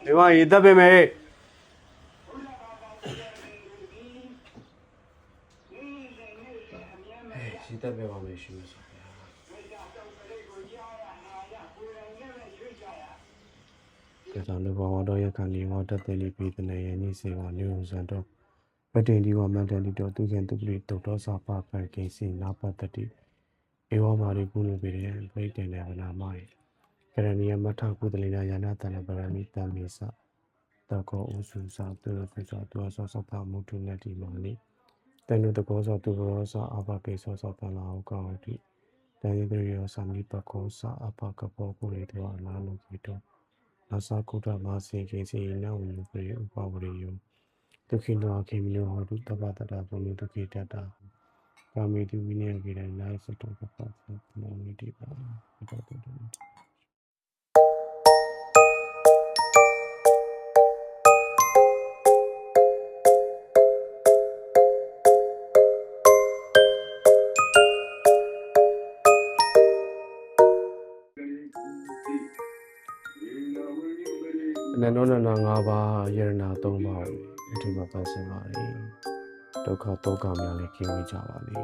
ဒီမှာရေတက်ပေးမယ်ရေတက်ပေးပါမယ်ရှင်ဆိုကဲတော့လူဘောတော်ရခံနေဝတ်တဲ့လေးပြီးတဲ့ရင်းစေဝနေုံစံတော့ပတင်ဒီဝမန်တန်ဒီတော့သူခင်သူပရိတုတ်တော်စာပါပန်ကိစီနာပတ်တတိဧဝမာရီကုလို့ပြီးတဲ့ပြိတင်တဲ့ဗနာမိုင်းကရဏီယမထကုသလိနာယာနာတနပရမိတမေစတကောဥစုစာသူရပြသောသူဆောစပါမုထုနေတိမောနိတန်တို့တကောဆောသူရောစာအဘကေဆောစပလာဟုကောတိတန်ရည်ရောစာမိပကောစာအဘကပောကုရိတောအနာလုကိတောနာသကုတမစေကိစီနဝိနုပရိဥပဝရိယောဒုက္ခိနောခေမိနောဟောတုတပ္ပတတဘုံဒုက္ခိတတကာမေတိဝိနည်းကေရနာစတောကပ္ပမောနိတိပါတောတောတောနန္ဒနာ၅ပါးယရနာ၃ပါးကိုဒီမှာပတ်စင်ပါတယ်ဒုက္ခတောကများလည်းကျင်းဝေးကြပါလေ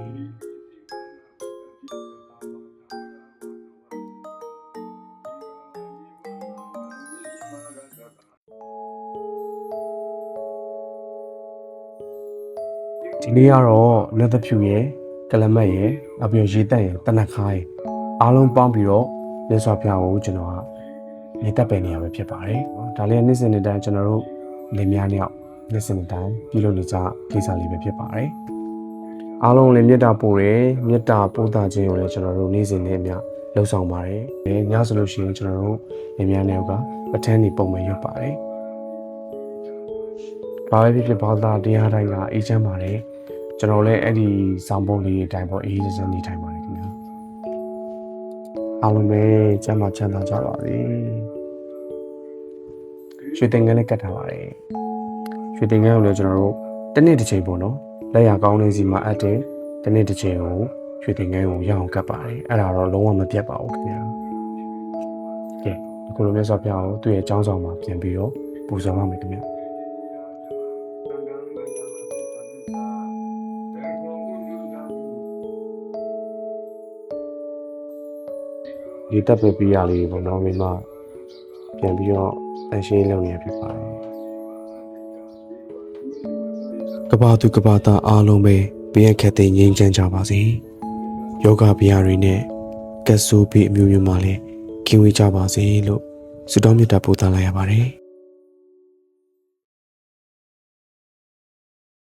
ဒီနေ့ကတော့လက်သဖြူရယ်ကလမတ်ရယ်အပြင်ရေတက်ရယ်တနခါရယ်အားလုံးပေါင်းပြီးတော့လက်စွာပြကိုကျွန်တော်ကနေတက်ပယ်နေရပဲဖြစ်ပါတယ်ဒါလေးနေ့စဉ်နေ့တိုင်းကျွန်တော်တို့လင်များနှစ်ယောက်နေ့စဉ်နေ့တိုင်းပြုလုပ်နေကြကိစ္စလေးပဲဖြစ်ပါတယ်အားလုံးလည်းမေတ္တာပို့တယ်မေတ္တာပို့တာခြင်းကိုလည်းကျွန်တော်တို့နေ့စဉ်နေ့အမျှလှုပ်ဆောင်ပါတယ်ညဆိုလို့ရှိရင်ကျွန်တော်တို့လင်များနှစ်ယောက်ကပဋ္ဌာန်းနေပုံမှန်ရွတ်ပါတယ်ဘာပဲဖြစ်ဖြစ်ဘာသာတရားတိုင်းကအေးချမ်းပါတယ်ကျွန်တော်လည်းအဲ့ဒီဇောင်းပုံလေးအတိုင်းပေါ့အေးချမ်းနေထိုင်ပါတယ်ခင်ဗျာအားလုံးပဲကျမ်းမာချမ်းသာကြပါစေရွှေတင်ငန်းနဲ့ကတ်ထားပါတယ်ရွှေတင်ငန်းကိုလည်းကျွန်တော်တို့တစ်နေ့တစ်ချိန်ပေါ့နော်လက်ရကောင်းလေးစီမှာအပ်တယ်တစ်နေ့တစ်ချိန်ကိုရွှေတင်ငန်းကိုရအောင်ကတ်ပါတယ်အဲ့ဒါတော့လုံးဝမပြတ်ပါဘူးခင်ဗျာကဲအခုလိုမျိုးဆော့ပြအောင်သူ့ရဲ့အကြောင်းဆောင်မှာပြင်ပြီးတော့ပူဇော်ပါမယ်ခင်ဗျာဒီတပ်ပပြရလေးပေါ့နော်မိမပြန်ပြီးတော့အရှင်းလုပ်နေဖြစ်ပါတယ်ကဘာသူကဘာတာအားလုံးပဲဘေးရန်ခက်တဲ့ငြိမ်းချမ်းကြပါစေယောဂဗျာတွေနဲ့ကက်ဆိုးပြီးအမျိုးမျိုးမှလည်းကင်းဝေးကြပါစေလို့ဆုတောင်းမေတ္တာပို့သလိုက်ရပါတယ်